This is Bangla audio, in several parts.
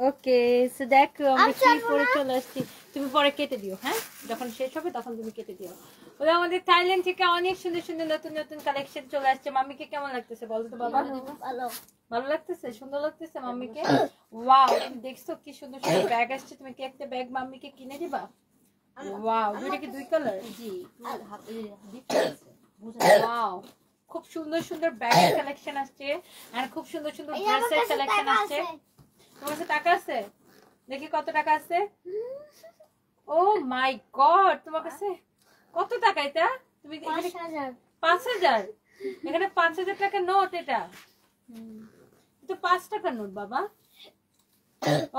ওকে, সো দেখো আমরা কি পরে চলে আসছি। তুমি পরে কেটে দিও, হ্যাঁ যখন শেষ হবে তখন তুমি কেটে দিও। ওরা আমাদের থাইল্যান্ড থেকে অনেক সুন্দর সুন্দর নতুন নতুন কালেকশন চলে আসছে। মাম্মিকে কেমন লাগতেছে বলো তো বাবা? ভালো লাগতেছে, সুন্দর লাগতেছে মাম্মিকে। ওয়াও, তুমি দেখছো কি সুন্দর সুন্দর ব্যাগ আসছে। তুমি কি একটা ব্যাগ মাম্মিকে কিনে দিবা? ওয়াও, দুইটা কি দুই কালার? জি, ওয়াও, খুব সুন্দর সুন্দর ব্যাগের কালেকশন আসছে আর খুব সুন্দর সুন্দর ড্রেসের কালেকশন আসছে। তোমার কাছে টাকা আছে? দেখি কত টাকা আছে। ও মাই গড, তোমার কাছে কত টাকা? এটা তুমি ৫,০০০। এখানে ৫,০০০ টাকা নোট। এটা তো ৫ টাকার নোট বাবা।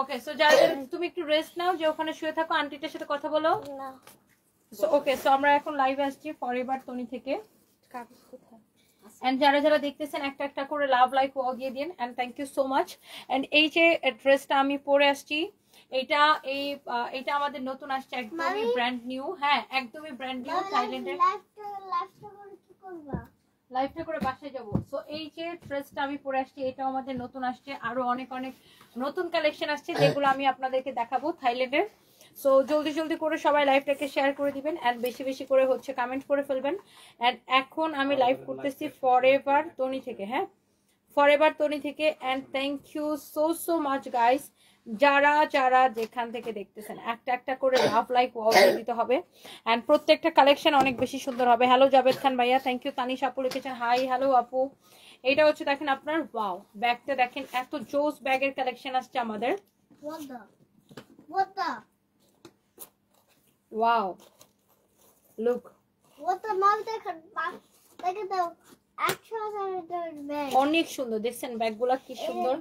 ওকে, সো যারা তুমি একটু রেস্ট নাও, যে ওখানে শুয়ে থাকো, আন্টিটার সাথে কথা বলো। সো ওকে, সো আমরা এখন লাইভে আসছি ফরএভার তনি থেকে। কাগজ কোথায়? এন্ড যারা যারা দেখতেছেন একটা একটা করে লাভ লাইক ওয়াও দিয়ে দিন। And thank you so much. And এই যে ড্রেসটা আমি পরে আসছি, এইটা আমাদের নতুন আসছে, একদমই ব্র্যান্ড নিউ। হ্যাঁ, একদমই ব্র্যান্ড নিউ থাইল্যান্ডের। লাইভটা করে বাসায় যাবো। সো এই যে ড্রেসটা আমি পরে আসছি, এটা আমাদের নতুন আসছে। আরো অনেক অনেক নতুন কালেকশন আসছে যেগুলো আমি আপনাদেরকে দেখাবো থাইল্যান্ডের। সো জলদি জলদি করে সবাই লাইভটাকে শেয়ার করে দিবেন এন্ড বেশি বেশি করে হচ্ছে কমেন্ট করে ফেলবেন। এন্ড এখন আমি লাইভ করতেছি ফরএভার তনি থেকে। হ্যাঁ, ফরএভার তনি থেকে। And thank you so so much guys, যারা যারা যেখান থেকে দেখতেছেন একটা একটা করে লাভ লাইক ওয়াও দিয়ে দিতে হবে। এন্ড প্রত্যেকটা কালেকশন অনেক বেশি সুন্দর হবে। হ্যালো জাবেদ খান ভাইয়া, থ্যাংক ইউ। তানিশ আপু লিখেছেন হাই। হ্যালো আপু। এটা হচ্ছে দেখেন আপনার ওয়াও ব্যাগটা দেখেন, এত জোস ব্যাগের কালেকশন আসছে আমাদের। ওয়াও, লুক, অনেক সুন্দর। দেখছেন ব্যাগগুলা কি সুন্দর,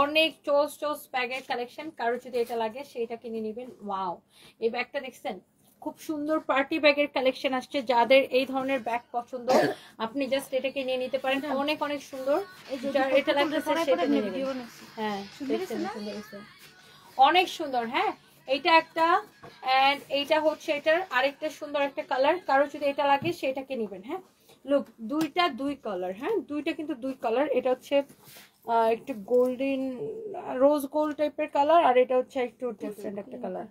অনেক চোস চোস ব্যাগের কালেকশন। কারো যদি এটা লাগে সেটা কিনে নেবেন। ওয়াও, এই ব্যাগটা দেখছেন, খুব সুন্দর পার্টি ব্যাগের কালেকশন আসছে। যাদের এই ধরনের ব্যাগ পছন্দ আপনি জাস্ট এটাকে নিয়ে নিতে পারেন। অনেক অনেক সুন্দর, যার এটা লাগতেছে সেটা নিয়ে নেবেন। হ্যাঁ, অনেক সুন্দর। হ্যাঁ, এইটা একটা, এন্ড এইটা হচ্ছে এটার আরেকটা সুন্দর একটা কালার। কারো যদি এটা লাগে সেটাকে নেবেন। হ্যাঁ, লুক, দুইটা দুই কালার। হ্যাঁ, দুইটা কিন্তু দুই কালার। এটা হচ্ছে একটু গোল্ডেন রোজ গোল্ড টাইপের কালার, আর এটা হচ্ছে একটু ডিফারেন্ট একটা কালার,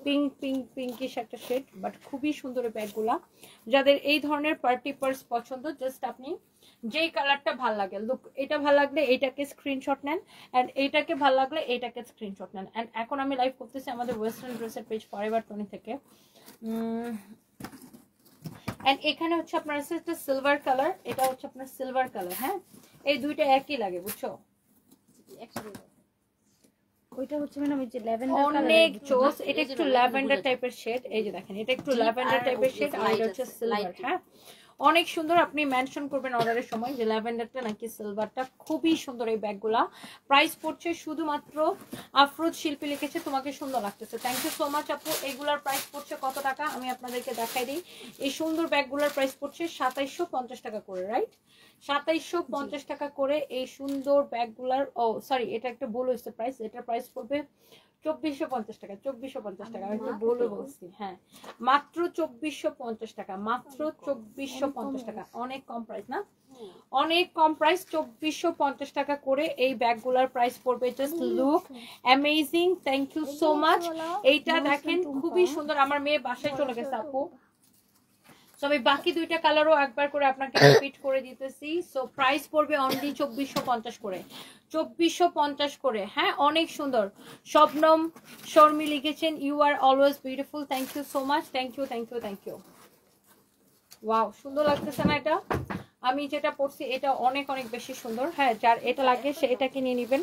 পিঙ্ক পিঙ্ক পিঙ্কিশ একটা শেড। বাট খুবই সুন্দর ব্যাগগুলা। যাদের এই ধরনের পার্টি পার্স পছন্দ, জাস্ট আপনি যেই কালারটা ভাল লাগে, লুক এটা ভাল লাগলে এইটাকে স্ক্রিনশট নেন, এন্ড এইটাকে ভাল লাগলে এইটাকে স্ক্রিনশট নেন। এন্ড এখন আমি লাইভ করতেছি আমাদের ওয়েস্টার্ন ড্রেসের পেজ ফরএভার তনি থেকে। এন্ড এখানে হচ্ছে আপনার আছে একটা সিলভার কালার, এটা হচ্ছে আপনার সিলভার কালার। হ্যাঁ, এই দুইটা একই লাগে, বুঝছো? ওইটা হচ্ছে ম্যাডাম এই যে ল্যাভেন্ডার কালার, অনেক চোস। এটা একটু ল্যাভেন্ডার টাইপের শেড। এই যে দেখেন, এটা একটু ল্যাভেন্ডার টাইপের শেড, আর এটা হচ্ছে সিলভার। হ্যাঁ, অনেক সুন্দর। আপনি মেনশন করবেন অর্ডারের সময় যে ল্যাভেন্ডারটা নাকি সিলভারটা। খুবই সুন্দর এই ব্যাগগুলা। প্রাইস পড়ছে শুধুমাত্র, আফরোজ শিল্পী লিখেছে তোমাকে সুন্দর লাগতেছে। থ্যাংক ইউ সো মাচ আপু। এগুলার প্রাইস পড়ছে কত টাকা আমি আপনাদেরকে দেখাই দিই। এই সুন্দর ব্যাগগুলার প্রাইস পড়ছে ২৭৫০ টাকা করে, রাইট? ২৭৫০ টাকা করে এই সুন্দর ব্যাগগুলার। ও সরি, এটা একটা ভুল হয়েছে প্রাইস। এটার প্রাইস পড়বে ২৪৫০ টাকা। ২৪৫০ টাকা আমি একটু ভুল বলছি। হ্যাঁ, মাত্র ২৪৫০ টাকা, মাত্র ২৪৫০ টাকা। অনেক কম প্রাইস না? অনেক কম প্রাইস। ২৪৫০ টাকা করে এই ব্যাগগুলার প্রাইস পড়বে। Just look amazing. Thank you so much. এইটা দেখেন খুবই সুন্দর। আমার মেয়ে বাসায় চলে গেছে আপু। সো আমি বাকি দুইটা কালারও একবার করে আপনাকে রিপিট করে দিতেছি। সো প্রাইস পড়বে অনলি ২৪৫০ করে, ২৪৫০ করে। হ্যাঁ, অনেক সুন্দর। শবনম শর্মি লিখেছেন you are always beautiful. Thank you so much. Thank you thank you thank you. Wow, সুন্দর লাগতেছে না এটা? আমি যেটা পরছি এটা অনেক অনেক বেশি সুন্দর। হ্যাঁ, যার এটা লাগে সে এটাকে নিয়ে নেবেন।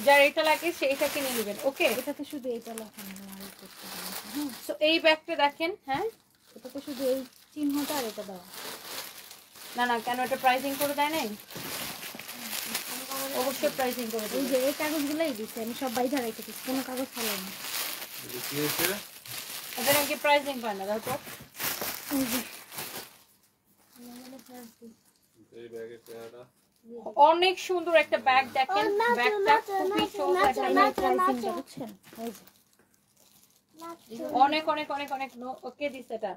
যার এটা লাগে সে এটাকে নিয়ে নেবেন। ওকে, এটাতে শুধু এইটা লেখা নেই। সো এই ব্যাগটা দেখেন। হ্যাঁ, এটাতে শুধু এই চিহ্নটা আর এটা দাও। না না, কেন এটা প্রাইসিং করে দেয় নাই? অবশ্যই প্রাইসিং করে দেয়। এই যে এই কাগজগুলোই দিচ্ছে, আমি সব বাইরে রেখে দিচ্ছি, কোনো কাগজ ফেলাই না। এটা নাকি প্রাইসিং পায় না? দেখো অনেক সুন্দর একটা ব্যাগ দেখেন। ব্যাগটা খুবই সুন্দর। অনেক অনেক অনেক অনেক ওকে দিস। এটা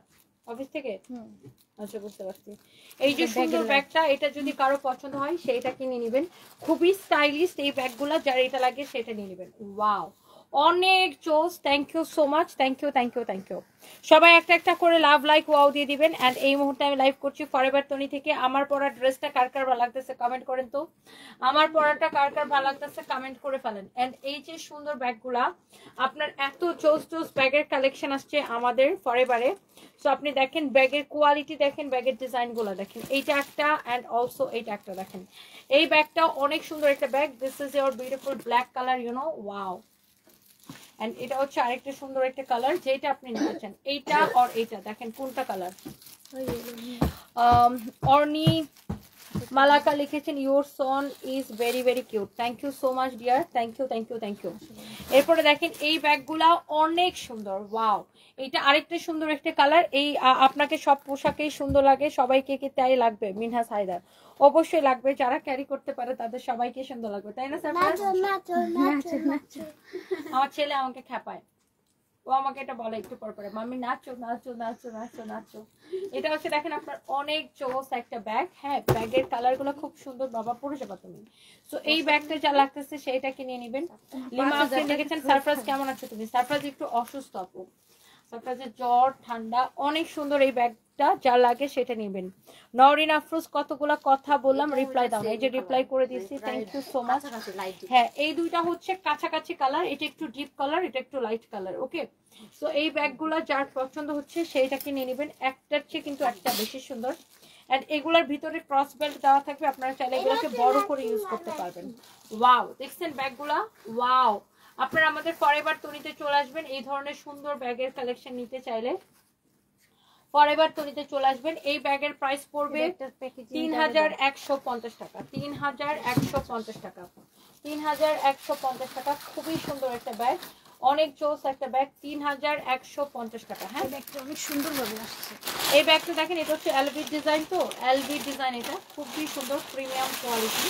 অফিস থেকে? হুম। আচ্ছা, বুঝতে পারছি। এই যে সুন্দর ব্যাগটা, এটা যদি কারো পছন্দ হয় সেইটা কিনে নেবেন। খুবই স্টাইলিশ এই ব্যাগগুলো, যার এটা লাগে সেটা নিয়ে নেবেন। ওয়াও, অনেক জোস। Thank you so much, thank you thank you thank you. সবাই একটা একটা করে লাভ লাইক ওয়াও দিয়ে দিবেন। অ্যান্ড এই মুহূর্তে আমি লাইভ করছি ফরএভার তনি থেকে। আমার পরা ড্রেসটা কার কার ভালো লাগতেছে কমেন্ট করেন তো। আমার পরাটা কার কার ভালো লাগতেছে কমেন্ট করে ফেলেন। অ্যান্ড এই যে সুন্দর ব্যাগগুলা, আপনার এত জোস জোস ব্যাগের কালেকশন আসছে আমাদের ফরএভারে। সো আপনি দেখেন ব্যাগের কোয়ালিটি, দেখেন ব্যাগের ডিজাইনগুলো দেখেন। এইটা একটা অ্যান্ড অলসো এইটা একটা দেখেন। এই ব্যাগটা অনেক সুন্দর একটা bag. This is your beautiful black colour, you know, wow. And এটা হচ্ছে আরেকটা সুন্দর একটা কালার, যেটা আপনি নিতে চান। এইটা আর এইটা দেখেন কোনটা কালার। অর্নি মালাকা লিখেছেন your son is very very cute. Thank you so much dear, thank you thank you thank you. এরপরে দেখেন এই ব্যাগগুলা অনেক সুন্দর, ওয়াও। এইটা আরেকটা সুন্দর একটা কালার। এই আপনাকে সব পোশাকেই সুন্দর লাগে, সবাইকে কি তাই লাগবে? মিনহাস হায়দার, অবশ্যই লাগবে। যারা ক্যারি করতে পারে তাদের সবাইকে সুন্দর লাগবে, তাই না স্যার? আমার ছেলে আমাকে খেপায়, ও আমাকে এটা বলে একটু পর পরে, মাম্মি নাচো নাচো নাচো নাচো নাচো। এটা হচ্ছে দেখেন আপনার অনেক জোস একটা ব্যাগ। হ্যাঁ, ব্যাগের কালার গুলো খুব সুন্দর, বাবা পরে যাবা তুমি। সো এই ব্যাগটা যা লাগতেছে সেইটা কিনে নেবেন। লিমা আপনি লিখেছেন সারপ্রাইজ কেমন আছো তুমি? সারপ্রাইজ একটু অসুস্থ আপু, সারপ্রাইজের জ্বর ঠান্ডা। অনেক সুন্দর এই ব্যাগটা, যা লাগে সেটা নেবেন। নওরিন আফরোজ কতগুলা কথা বললাম, রিপ্লাই দাও। এই যে রিপ্লাই করে দিয়েছি, থ্যাংক ইউ সো মাচ। হ্যাঁ, এই দুইটা হচ্ছে কাছাকাছি কালার, এটা একটু ডিপ কালার, এটা একটু লাইট কালার। ওকে, সো এই ব্যাগগুলো যার পছন্দ হচ্ছে সেইটাকে নিয়ে নেবেন। একটার চেয়ে কিন্তু একটা বেশি সুন্দর। এন্ড এগুলোর ভিতরে ক্রস বেল্ট দেওয়া থাকবে, আপনারা চাইলে এগুলোকে বড় করে ইউজ করতে পারবেন। ওয়াও, দেখছেন ব্যাগগুলা? ওয়াও, আপনারা আমাদের ফরএভার তনিতে চলে আসবেন। এই ধরনের সুন্দর ব্যাগের কালেকশন নিতে চাইলে ফরএভার তনিতে চলে আসবেন। এই ব্যাগের প্রাইস পড়বে 3150 টাকা। 3150 টাকা, 3150 টাকা। খুবই সুন্দর একটা ব্যাগ, অনেক জোস একটা ব্যাগ। 3150 টাকা। হ্যাঁ, ব্যাগটা অনেক সুন্দর ভাবে আসছে। এই ব্যাগটা দেখেন, এটা হচ্ছে এলভি ডিজাইন, তো এলভি ডিজাইন। এটা খুবই সুন্দর, প্রিমিয়াম কোয়ালিটি।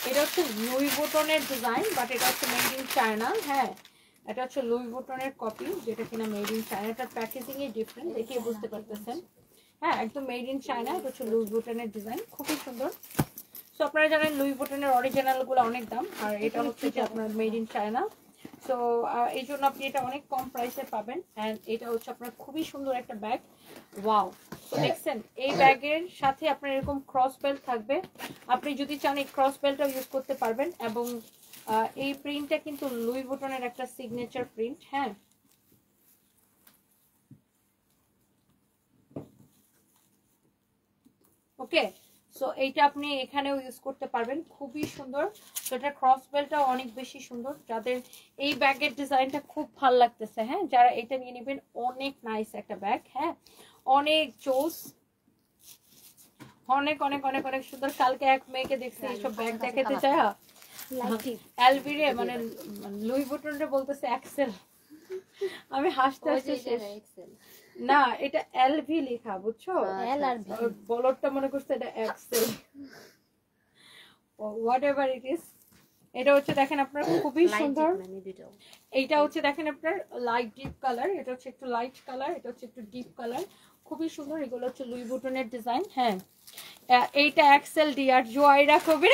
এটা হচ্ছে লুই বুটনের ডিজাইন, বাট এটা হচ্ছে মেড ইন চায়না। হ্যাঁ, এটা হচ্ছে লুই বুটনের কপি, যেটা কিনা মেড ইন চায়না। এটার প্যাকেজিং এ ডিফারেন্ট, দেখে বুঝতে পারতেছেন। হ্যাঁ, একদম মেড ইন চায়না। এটা হচ্ছে লুই বুটনের ডিজাইন, খুবই সুন্দর। সো আপনারা জানেন লুই বুটনের অরিজিনাল গুলো অনেক দাম, আর এটা হচ্ছে যে আপনার মেড ইন চায়না। সো এই জন্য আপনি এটা অনেক কম প্রাইসে পাবেন। অ্যান্ড এটা হচ্ছে আপনার খুবই সুন্দর একটা ব্যাগ। ওয়াও, তো দেখছেন এই ব্যাগের সাথে আপনার এরকম ক্রস বেল্ট থাকবে। আপনি যদি চান এই ক্রস বেল্টটাও ইউজ করতে পারবেন। এবং এই প্রিন্টটা কিন্তু লুই বুটনের একটা সিগনেচার প্রিন্ট। হ্যাঁ, ওকে, সো এইটা আপনি এখানেও ইউজ করতে পারবেন, খুবই সুন্দর। তো এটা ক্রস বেল্টটাও অনেক বেশি সুন্দর। যাদের এই ব্যাগের ডিজাইনটা খুব ভালো লাগতেছে, হ্যাঁ, যারা এটা নিয়ে নেবেন, অনেক নাইস একটা ব্যাগ। হ্যাঁ, অনেক জোস, অনেক অনেক অনেক অনেক সুন্দর। কালকে এক মেয়েকে দেখছি এইসব ব্যাগ দেখাতে চায়, এলভি রে মানে লুই বুটনরে বলতেছে এক্সেল। আমি হাসতে হাসতে শেষ। না, এটা এলভি লেখা, বুঝছো? এল আর ভি, বলরটা মনে করছে এটা excel, whatever it is. এটা হচ্ছে দেখেন আপনার খুবই সুন্দর। এইটা হচ্ছে দেখেন আপনার লাইট ডিপ কালার, এটা হচ্ছে একটু লাইট কালার, এটা হচ্ছে একটু ডিপ কালার, খুবই সুন্দর। এগুলো হচ্ছে লুই বুটনের ডিজাইন। হ্যাঁ, এইটা এক্সেল ডিয়ার জোয়াইরা কবির।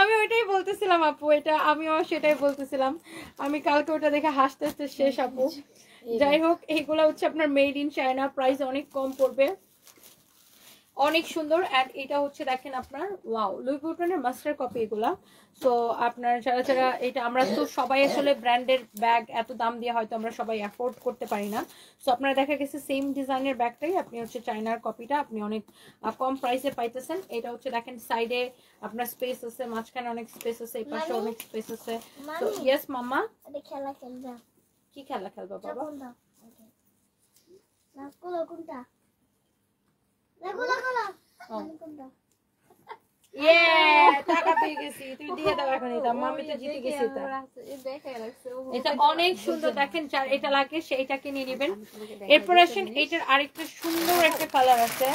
আমি ওইটাই বলতেছিলাম আপু, এটা আমিও সেটাই বলতেছিলাম। আমি কালকে ওটা দেখে হাসতে হাসতে শেষ আপু। যাই হোক, এইগুলো হচ্ছে আপনার মেড ইন চায়না, প্রাইস অনেক কম পড়বে, অনেক সুন্দর। এন্ড এটা হচ্ছে দেখেন আপনার ওয়াও, লুই বুটনের মাস্টার কপি এগুলা। সো আপনার যারা যারা এটা, আমরা তো সবাই আসলে ব্র্যান্ডের ব্যাগ এত দাম দিয়ে হয়তো আমরা সবাই অ্যাফোর্ড করতে পারি না। সো আপনারা দেখা গেছে সেম ডিজাইনের ব্যাগটাই আপনি হচ্ছে চায়নার কপিটা আপনি অনেক কম প্রাইসে পাইতেছেন। এটা হচ্ছে দেখেন সাইডে আপনার স্পেস আছে, মাঝখানে অনেক স্পেস আছে, এই পাশে অনেক স্পেস আছে। তো ইয়েস মাম্মা, খেলা খেলবা? কি খেলা খেলবা বাবা? কোনটা? এটা অনেক সুন্দর, দেখেন যার এটা লাগে সেইটাকে নিয়ে নেবেন। এরপর আসেন, এটার আরেকটা সুন্দর একটা কালার আছে।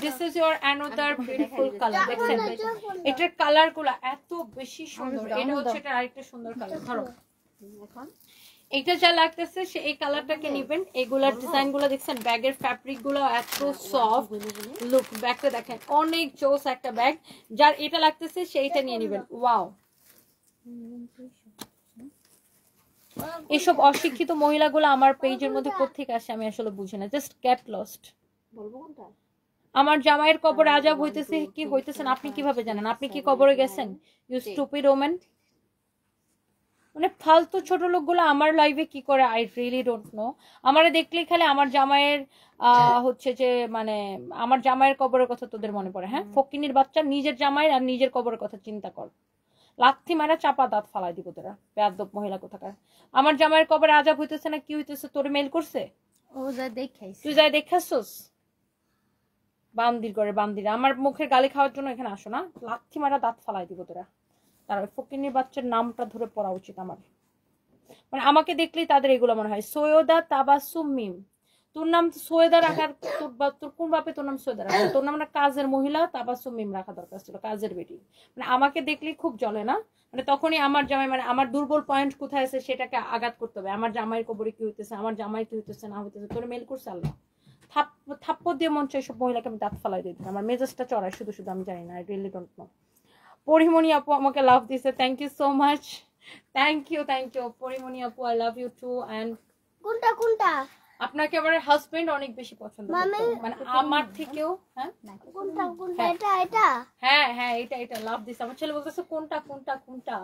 This is your another beautiful colour. দেখছেন এটার কালার গুলা এত বেশি সুন্দর। এটা হচ্ছে এটা আরেকটা সুন্দর কালার। ধরো, এখন এটা যা লাগতেছে সে এই কালারটাকে নেবেন। এগুলার ডিজাইন গুলো দেখছেন, ব্যাগের ফ্যাব্রিক গুলো এত সফট, লুক ব্যাগটা দেখেন অনেক জোস একটা ব্যাগ। যার এটা লাগতেছে সেইটা নিয়ে নেবেন। ওয়াও, এসব অশিক্ষিত মহিলাগুলো আমার পেজের মধ্যে কোত্থেকে আসে আমি আসলে বুঝি না, জাস্ট গেট লস্ট। বলবো কোনটা? আমার জামাইয়ের কবরে আজাব হইতেছে, কি হইতেছেন আপনি কিভাবে জানেন? আপনি কি কবরে গেছেন? You stupid woman. মানে ফালতু ছোট লোকগুলো আমার লাইভে কি করে আই রিয়েলি ডোন্ট নো। আমারে দেখলেই খালি আমার জামাইয়ের হচ্ছে যে মানে আমার জামাইয়ের কবরের কথা তোদের মনে পড়ে। হ্যাঁ, ফকিনির বাচ্চা, নিজের জামাইয়ের আর নিজের কবরের কথা চিন্তা কর। লাথি মারা চাপা দাঁত ফালাই দিব তোরা, বেয়াদব মহিলা কোথাকার। আমার জামাইয়ের কবরে আজাব হইতেছে না কি হইতেছে তোর মেল করছে? ও যা দেখাইছে, তুই যাই দেখাছস? বান্দির করে বান্দির, আমার মুখের গালি খাওয়ার জন্য এখানে আসো না, লাথি মারা দাঁত ফালাই দিব তোরা। তার ওই ফকিনির বাচ্চার নামটা ধরে পড়া উচিত আমার। মানে আমাকে দেখলেই তাদের এগুলো মনে হয়। সৈয়দা তাবাসসুম মিম, তোর নাম সৈয়দা রাখার তোর কোন বাপে তোর নাম সৈয়দা রাখা? তোর নাম না কাজের মহিলা তাবাসসুম মিম রাখা দরকার ছিল, কাজের বেটি। মানে আমাকে দেখলেই খুব জ্বলে না, মানে তখনই আমার জামাই মানে আমার দুর্বল পয়েন্ট কোথায় আছে সেটাকে আঘাত করতে হবে। আমার জামাইয়ের কবরে কি হইতেছে, আমার জামাই কি হইতেছে না হইতেছে, তোর মেল করছে আল্লাহ। থাপ্পড় দিয়ে মন চাই সব মহিলাকে আমি দাঁত ফালাই দিই। আমার মেজাজটা চড়ায় শুধু শুধু, আমি জানি না, I really don't know. Porimoni আপু আমাকে লাভ দিছে, thank you so much, thank you Porimoni আপু, I love you too. And কোনটা কোনটা আপনাকে আমার হাজবেন্ড অনেক বেশি পছন্দ করতো, মানে আমার থেকেও। হ্যাঁ কোনটা কোনটা? এটা এটা হ্যাঁ হ্যাঁ এটা এটা লাভ দিছে। আমার ছেলে বলতেছে কোনটা কোনটা কোনটা,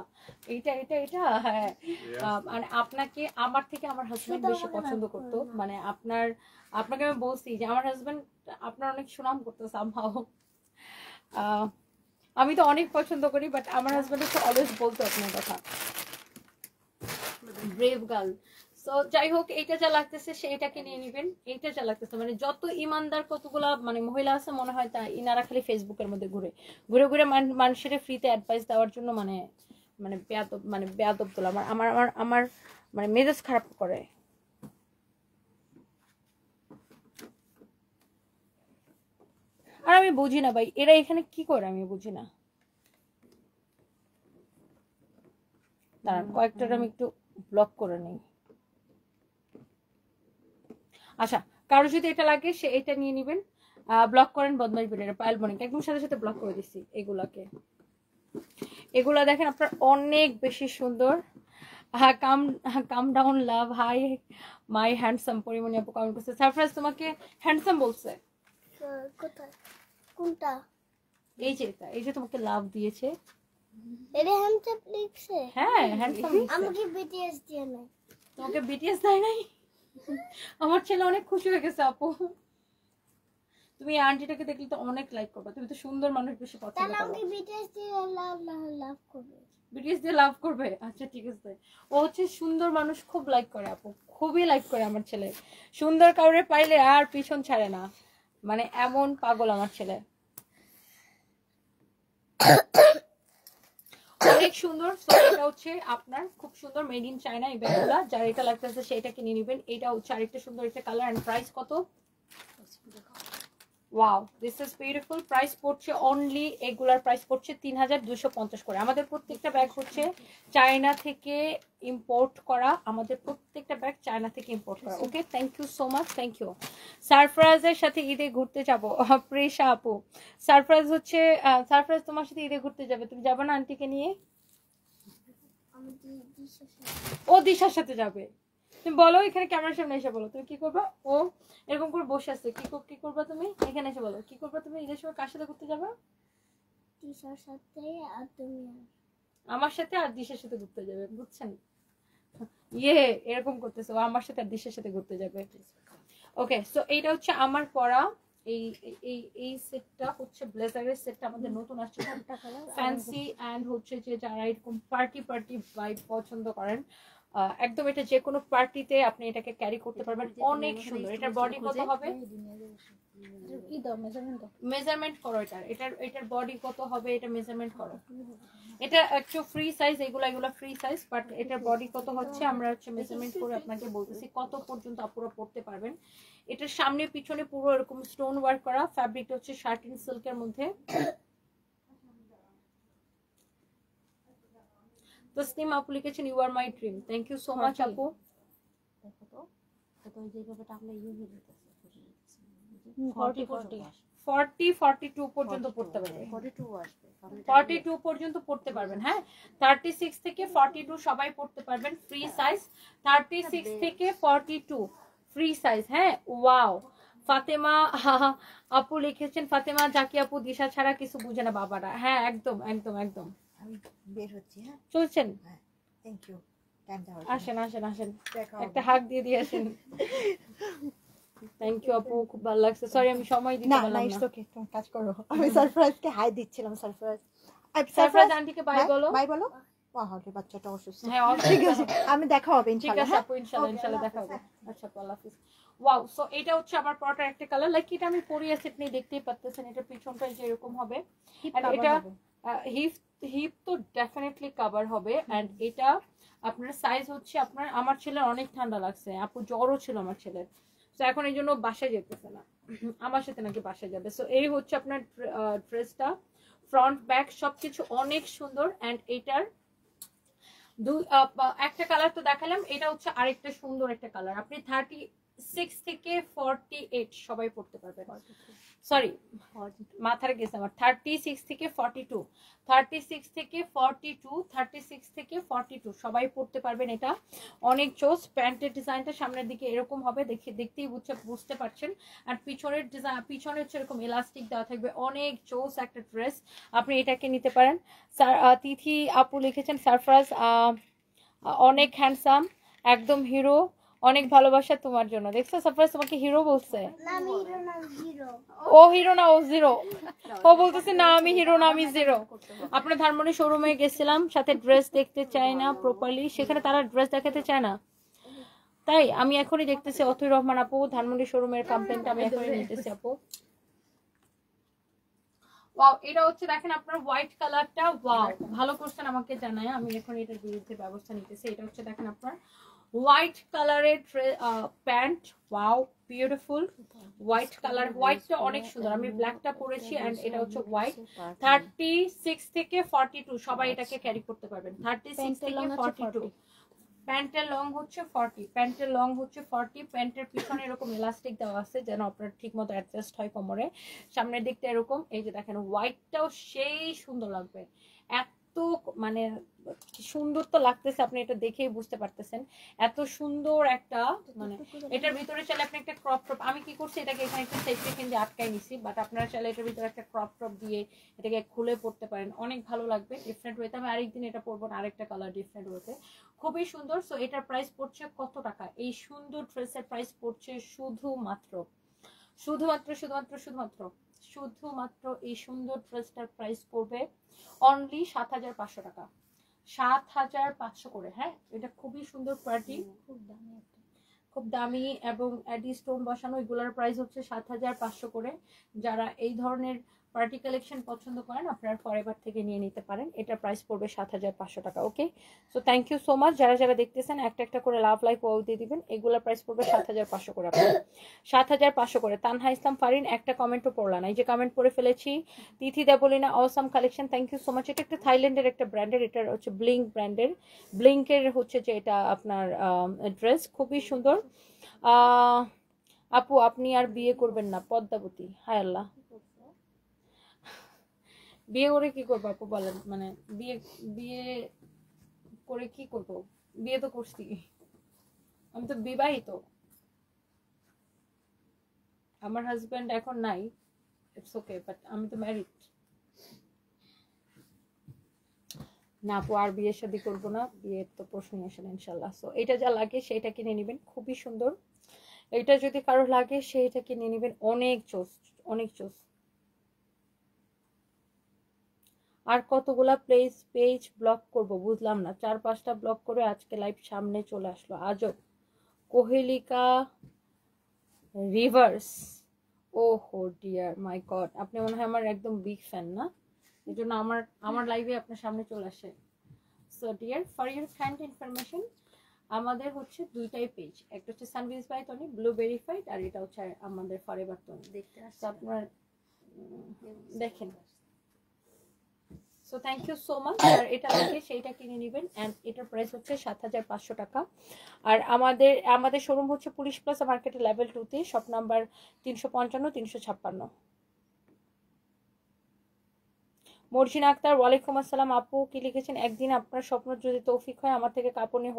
এইটা এটা এটা। হ্যাঁ, মানে আপনাকে আমার থেকে আমার হাজবেন্ড বেশি পছন্দ করতো। মানে আপনাকে আমি বলছি যে আমার হাজবেন্ড আপনার অনেক সুনাম করতো সামহাও। আমি তো অনেক পছন্দ করি, বাট আমার হাজবেন্ড হচ্ছে অলওয়েজ বলতো আপনার কথা। Brave girl. সো যাই হোক, এইটা যা লাগতেছে সেইটাকে নিয়ে নিবেন। এইটা যা লাগতেছে মানে যত ইমানদার কতগুলা মানে মহিলা আছে মনে হয় তা ইনারা খালি ফেসবুকের মধ্যে ঘুরে ঘুরে ঘুরে মানুষের ফ্রিতে অ্যাডভাইস দেওয়ার জন্য মানে মানে বেয়াদব তোলা আমার আমার আমার আমার মানে মেজাজ খারাপ করে। আর আমি বুঝি না ভাই, এরা এখানে কি করে আমি বুঝি না। দাঁড়ান কয়েকটার আমি একটু ব্লক করে নিই। আচ্ছা, কারো যদি এটা লাগে সে এটা নিয়ে নিবেন। ব্লক করেন বদমাইশ ভিডিওটা, পায়েল বনিক একদম সাথে সাথে ব্লক করে দিচ্ছি এগুলাকে। এগুলা দেখেন আপনার অনেক বেশি সুন্দর। Calm down love, hi my handsome. Porimoni আপু কমেন্ট করছে, সারপ্রাইজ তোমাকে হ্যান্ডসাম বলছে। কোথায় কোনটা? এই যে তোমাকে লাভ দিয়েছে। এটা হ্যান্ডসাম লিখছে? হ্যাঁ হ্যান্ডসাম। আমাকে বিটিএস দিয়ে নাই। তোমাকে বিটিএস দেয় নাই? আমার ছেলে অনেক খুশি হয়ে গেছে আপু। তুমি এই আন্টিটাকে দেখলে তো অনেক লাইক করবে, তুমি তো সুন্দর মানুষ বেশি পছন্দ করো। তাহলে আমাকে বিটিএস দিয়ে লাভ করবে। বিটিএস দিয়ে লাভ করবে? আচ্ছা ঠিক আছে। ও হচ্ছে সুন্দর মানুষ, খুব লাইক করে আপু, খুবই লাইক করে আমার ছেলে। সুন্দর কাউরে পাইলে আর পিছন ছাড়ে না, মানে এমন পাগল আমার ছেলে। অনেক সুন্দর। এটা হচ্ছে আপনার খুব সুন্দর মেড ইন চায়না এই ব্যাগগুলা। যার এটা লাগতেছে সেটাকে নিয়ে নেবেন। এটা হচ্ছে আরেকটা সুন্দর একটা কালার। এন্ড প্রাইস কত? Wow, this is beautiful. Price পড়ছে অনলি, এগুলার প্রাইস পড়ছে 3250 করে। আমাদের প্রত্যেকটা ব্যাগ হচ্ছে চায়না থেকে ইম্পোর্ট করা, আমাদের প্রত্যেকটা ব্যাগ চায়না থেকে ইম্পোর্ট করা। Okay, thank you so much, thank you. সারপ্রাইজের সাথে ঈদে ঘুরতে যাব। প্রেশা আপু, সারপ্রাইজ হচ্ছে সারপ্রাইজ তোমার সাথে ঈদে ঘুরতে যাবে, তুমি যাবে না আন্টিকে নিয়ে? ও দিশার সাথে যাবে। তুমি বলো এখানে ক্যামেরার সামনে এসে বলো তুমি কি করবা। ও এরকম করে বসে আছে, কি করবা তুমি? এখানে এসে বলো কি করবা তুমি ঈদের সময়, কার সাথে ঘুরতে যাবা? দিশার সাথে। আর তুমি? আমার সাথে আর দিশার সাথে ঘুরতে যাবে, বুঝছেন? ইয়ে এরকম করতেছে, ও আমার সাথে আর দিশার সাথে ঘুরতে যাবে। ওকে, সো এইটা হচ্ছে আমার পরা এই এই এই সেটটা হচ্ছে ব্লেজারের সেটটা আমাদের নতুন আসছে, ফ্যান্সি এন্ড হচ্ছে যে যারা এরকম পার্টি ভাইব পছন্দ করেন একদম এটা যে কোনো পার্টিতে আপনি এটাকে ক্যারি করতে পারবেন। অনেক সুন্দর। এটার বডি কত হবে? মেজারমেন্ট করো এটার বডি কত হবে, এটা মেজারমেন্ট করো। এটা একটু ফ্রি সাইজ, এগুলা ফ্রি সাইজ, বাট এটার বডি কত হচ্ছে আমরা হচ্ছে মেজারমেন্ট করে আপনাকে বলতেছি কত পর্যন্ত আপুরা পড়তে পারবেন। এটার সামনে পিছনে পুরো এরকম স্টোন ওয়ার্ক করা, ফ্যাব্রিকটা হচ্ছে শার্টিন সিল্কের মধ্যে। তসনিম আপু লিখেছেন you are my dream, thank you so much আপু। তো যেভাবে টাকলে ইয়ে হয়ে যেতেছে 40 42 পর্যন্ত পড়তে পারবে, 42 আসবে 42 পর্যন্ত পড়তে পারবেন। হ্যাঁ 36 থেকে 42 সবাই পড়তে পারবেন, ফ্রি সাইজ। 36 থেকে 42 ফ্রি সাইজ। হ্যাঁ ওয়াও, ফাতেমা আপু লিখেছেন, ফাতেমা জাকি আপু দিশা ছাড়া কিছু বুঝে না বাবারা। হ্যাঁ একদম একদম একদম। আমি বের হচ্ছি। হ্যাঁ চলছেন, থ্যাংক ইউ। টাইম যাওয়ার আসেন আসেন আসেন, দেখা একটা হাগ দিয়ে দিয়ে আসেন। থ্যাংক ইউ আপু, খুব ভালো লাগছে। সরি আমি সময় দিতে না পারলাম না না। ইটস ওকে, তুমি কাজ করো। আমি সারপ্রাইজকে হাই দিচ্ছিলাম। সারপ্রাইজ সারপ্রাইজ আন্টিকে বাই বলো। বাই বলো। ওয়াও বাচ্চাটা অসুস্থ। হ্যাঁ ঠিক আছে, আমি দেখা হবে ঠিক ইনশাআল্লাহ। আছে আপু, ইনশাআল্লাহ ইনশাআল্লাহ দেখা হবে। আচ্ছা আপু, আল্লাহ হাফেজ। ওয়াও, সো এটা হচ্ছে আমার পরাটার একটা কালার, লাইক এটা আমি পরে আছি, আপনি দেখতেই পাচ্ছেন। এটা পিছনটা যে এরকম হবে, এন্ড এটা হিপ তো ডেফিনেটলি কভার হবে। এন্ড এটা আপনার সাইজ হচ্ছে আপনার, আমার ছেলের অনেক ঠান্ডা লাগছে আপু, জ্বরও ছিল আমার ছেলের, তো এখন এই জন্য বাসায় যেতেছে না, আমার সাথে নাকি বাসায় যাবে। সো এই হচ্ছে আপনার ড্রেসটা, ফ্রন্ট ব্যাক সবকিছু অনেক সুন্দর। এন্ড এটার একটা কালার তো দেখালাম, এটা হচ্ছে আরেকটা সুন্দর একটা কালার। আপনি 36 থেকে 48 সবাই পড়তে পারবেন। সরি মাথার গেছে আমার, 36 থেকে 42, 36 থেকে 42, 36 থেকে 42 সবাই পড়তে পারবেন। এটা অনেক জোস। প্যান্টের ডিজাইনটা সামনের দিকে এরকম হবে, দেখতেই বুঝতে পারছেন। আর পিছনের ডিজাইন, পিছনে হচ্ছে এরকম ইলাস্টিক দেওয়া থাকবে, অনেক জোস একটা ড্রেস। আপনি এটাকে নিতে পারেন। তিথি আপু লিখেছেন সারফরাজ অনেক হ্যান্ডসাম, একদম হিরো, অনেক ভালোবাসা তোমার জন্য। দেখছো সারপ্রাইজ তোমাকে হিরো বলছে। ও হিরো না, ও জিরো। ও বলতেছে না আমি হিরো না, আমি জিরো। আপনার ধানমন্ডি শোরুমে গেছিলাম, সাথে ড্রেস দেখতে চাই না প্রপারলি, সেখানে তারা ড্রেস দেখাতে চায় না, তাই আমি এখনই দেখতেছি। অতুই রহমান আপু, ধানমন্ডি শোরুমের কমপ্লেনটা আমি এখনই নিতেছি আপু। ওয়াও, এটা হচ্ছে দেখেন আপনার হোয়াইট কালারটা, ওয়াও ভালো করছেন আমাকে জানায়, আমি এখন এটার বিরুদ্ধে ব্যবস্থা নিতেছি। এটা হচ্ছে দেখেন আপনার হোয়াইট কালারের pant, wow beautiful white colour. হোয়াইটটা অনেক সুন্দর, আমি ব্ল্যাকটা পরেছি এন্ড এটা হচ্ছে হোয়াইট। 36 থেকে 42 সবাই এটাকে ক্যারি করতে পারবেন। 36 থেকে 42 প্যান্টের লং হচ্ছে 40, প্যান্টের লং হচ্ছে 40। প্যান্টের পিছনে এরকম ইলাস্টিক দেওয়া আছে যেন আপনার ঠিক মতো অ্যাডজাস্ট হয় কোমরে। সামনের দিকটা এরকম, এই যে দেখেন হোয়াইটটাও সেই সুন্দর লাগবে, এত মানে সুন্দর তো লাগতেছে, আপনি এটা দেখেই বুঝতে পারতেছেন এত সুন্দর একটা। মানে এটার ভিতরে চাইলে আপনি একটা ক্রপ টপ, আমি কি করছি এটাকে এখানে একটা সেফটি পিন দিয়ে আটকাই নিছি, বাট আপনারা চাইলে এটার ভিতরে একটা ক্রপ টপ দিয়ে এটাকে খুলে পড়তে পারেন, অনেক ভালো লাগবে ডিফারেন্ট ওয়েতে। আমি আরেকদিন এটা পরবো না, আরেকটা কালার ডিফারেন্ট ওয়েতে, খুবই সুন্দর। সো এটার প্রাইস পড়ছে কত টাকা? এই সুন্দর ড্রেসের প্রাইস পড়ছে শুধুমাত্র এই সুন্দর ড্রেসটার প্রাইস পড়বে অনলি 7,500 টাকা, 7,500 করে। হ্যাঁ এটা খুবই সুন্দর কোয়ালিটি, খুব দামি এবং অ্যাডি স্টোন বসানো, এগুলোর প্রাইস হচ্ছে 7,500 করে। যারা এই ধরনের পার্টি কালেকশন পছন্দ করেন আপনারা ফরএভার থেকে নিয়ে নিতে পারেন, এটার প্রাইস পড়বে 7,500 টাকা। Okay, so thank you so much. যারা যারা দেখতেছেন একটা একটা করে লাভ লাইক ওয়াও দিয়ে দিবেন, এগুলোর প্রাইস পড়বে 7,500 করে। আপনার 7,500 করে। তানহা ইসলাম ফারিন একটা কমেন্টও পড়লা না, এই যে কমেন্ট পড়ে ফেলেছি। Tithi Deblina awesome collection, thank you so much. এটা একটা থাইল্যান্ডের একটা ব্র্যান্ডের, এটা হচ্ছে ব্লিঙ্ক ব্র্যান্ডের, ব্লিঙ্কের হচ্ছে যে এটা আপনার ড্রেস, খুবই সুন্দর। আপু আপনি আর বিয়ে করবেন না পদ্মাবতী? হায় আল্লাহ, বিয়ে করে কি করবো আপু বলেন? মানে বিয়ে বিয়ে করে কি করব? বিয়ে তো করছি, আমি তো বিবাহিত, আমার হাজবেন্ড এখন নাই, ইটস ওকে, বাট আমি তো ম্যারিড না আপু। আর বিয়ের শাদী করবো না, বিয়ের তো প্রশ্নই আসে না ইনশাল্লাহ। সো এটা যা লাগে সেটা কিনে নেবেন, খুবই সুন্দর। এটা যদি কারো লাগে সেটা কিনে নেবেন, অনেক চোস, অনেক চোস। আর কতগুলা পেজ ব্লক করব বুঝলাম না, 4-5টা ব্লক করে আজকে লাইভ সামনে চলে আসলো, আজব। কোহেলিকা রিভার্স, ও হো ডিয়ার মাই গড, আপনি মনে হয় আমার একদম বিগ ফ্যান না, এই জন্য আমার লাইভে আপনার সামনে চলে আসে। So dear, for your kind information, আমাদের হচ্ছে দুইটাই পেজ, একটা হচ্ছে Sanvi's by Tony blue verified, আর এটা হচ্ছে আমাদের ফরএভার টনি। দেখতে আসছে আপনার, দেখেন so thank you so much. আর এটা লাগে সেইটা কিনে নেবেন। অ্যান্ড এটার প্রাইস হচ্ছে 7500 টাকা। আর আমাদের শোরুম হচ্ছে পুলিশ প্লাজা মার্কেটের লেভেল 2-তে, শপ নাম্বার 355 356। মর্জিনা আক্তার, ওয়ালাইকুম আসসালাম আপু, কি লিখেছেন? একদিন আপনার স্বপ্ন যদি তৌফিক হয় আমার থেকে কাপড় নিয়ে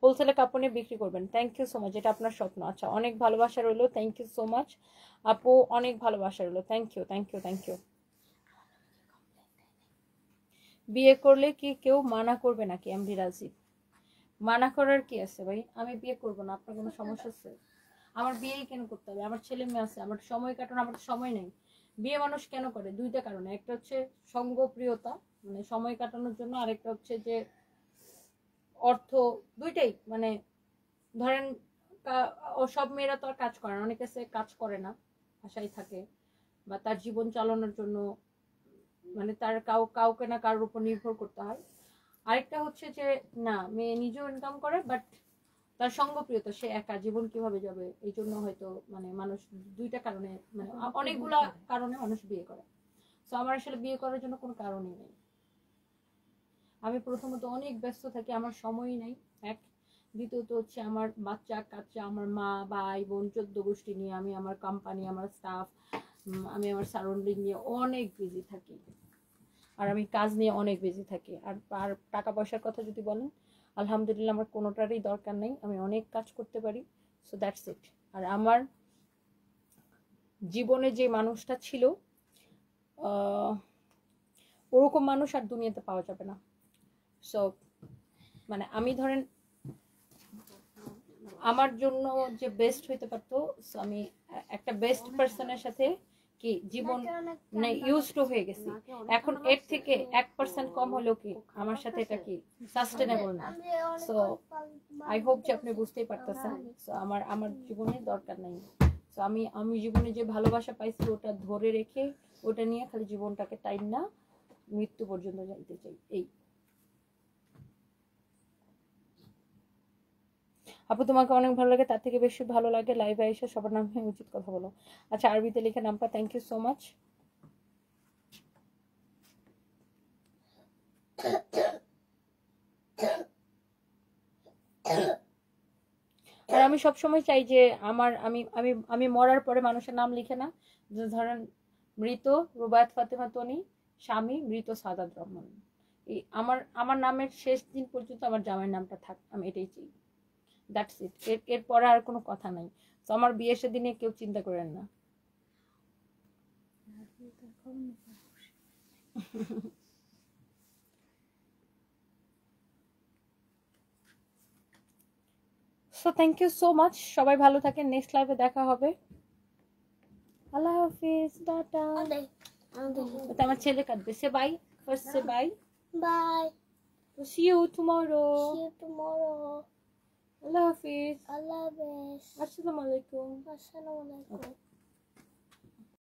হোলসেলে কাপড় নিয়ে বিক্রি করবেন। থ্যাংক ইউ সো মাচ, এটা আপনার স্বপ্ন। আচ্ছা, অনেক ভালোবাসা রইলো, থ্যাংক ইউ সো মাচ আপু, অনেক ভালোবাসা রইলো, thank you thank you thank you. বিয়ে করলে কি কেউ মানা করবে নাকি? এমডি রাজীব, মানা করার কি আছে ভাই? আমি বিয়ে করবো না, আপনার কোনো সমস্যা আছে? আমার বিয়েই কেন করতে হবে? আমার ছেলে মেয়ে আছে, আমার সময় কাটানো, আমার সময় নেই। বিয়ে মানুষ কেন করে? দুইটা কারণে, একটা হচ্ছে সঙ্গপ্রিয়তা, মানে সময় কাটানোর জন্য, আরেকটা হচ্ছে যে অর্থ। দুইটাই, মানে ধরেন সব মেয়েরা তো আর কাজ করে না, অনেকে আছে কাজ করে না, আশায় থাকে, বা তার জীবন চালানোর জন্য মানে তার কাউকে না কারোর উপর নির্ভর করতে হয়। আরেকটা হচ্ছে যে না, মেয়ে নিজেও ইনকাম করে, বাট তার সঙ্গপ্রিয়তা, সে একা জীবন কিভাবে যাবে, এই জন্য হয়তো মানে মানুষ দুইটা কারণে, মানে অনেকগুলা কারণে মানুষ বিয়ে করে। তো আমার আসলে বিয়ে করার জন্য কোনো কারণই নেই। আমি প্রথমত অনেক ব্যস্ত থাকি, আমার সময়ই নেই এক। দ্বিতীয়ত হচ্ছে আমার বাচ্চা কাচ্চা, আমার মা ভাই বোন 14 গোষ্ঠী নিয়ে আমি, আমার কোম্পানি, আমার স্টাফ, আমি আমার সারাউন্ডিং নিয়ে অনেক বিজি থাকি। আর আমি কাজ নিয়ে অনেক বিজি থাকি। আর টাকা পয়সার কথা যদি বলেন, আলহামদুলিল্লাহ আমার কোনোটারই দরকার নেই, আমি অনেক কাজ করতে পারি। So that's it. আর আমার জীবনে যে মানুষটা ছিল, ওরকম মানুষ আর দুনিয়াতে পাওয়া যাবে না। সো মানে আমি ধরেন আমার জন্য যে বেস্ট হইতে পারতো, সো আমি একটা বেস্ট পার্সনের সাথে কি জীবন মানে ইউজ টু হয়ে গেছি। এখন এর থেকে 1% কম হলেও কি আমার সাথে এটা কি সাস্টেনেবল না। সো আই হোপ যে আপনি বুঝতেই পারতেছেন। সো আমার জীবনে দরকার নেই। সো আমি জীবনে যে ভালোবাসা পাইছি ওটা ধরে রেখে ওটা নিয়ে খালি জীবনটাকে টাইম না মৃত্যু পর্যন্ত যাইতে চাই। এই আপু তোমাকে অনেক ভালো লাগে, তার থেকে বেশি ভালো লাগে লাইভে এসে সবার নামে উচিত কথা বলো। আচ্ছা, আরবিতে লিখে নামটা, থ্যাংক ইউ সো মাচ। আর আমি সবসময় চাই যে আমি আমি আমি মরার পরে মানুষের নাম লিখে না, যে ধরেন মৃত রুবায়াত ফাতেমা তনি, স্বামী মৃত সাদাত রহমান, এই আমার নামের শেষ দিন পর্যন্ত আমার জামাইয়ের নামটা থাক, আমি এটাই চাই। That's it. এরপরে আর কোনো কথা নাই। তো আমার বিয়ের সেদিনে কেউ চিন্তা করেন না। So thank you so much, সবাই ভালো থাকেন, নেক্সট লাইভে দেখা হবে। আল্লাহ হাফিজ, টাটা। আমার ছেলে কাঁদবে, say bye, first say bye. Bye. See you tomorrow. See you tomorrow. আল্লাহ হাফিজ। Allah Hafiz. আসসালামু আলাইকুম। Assalamualaikum.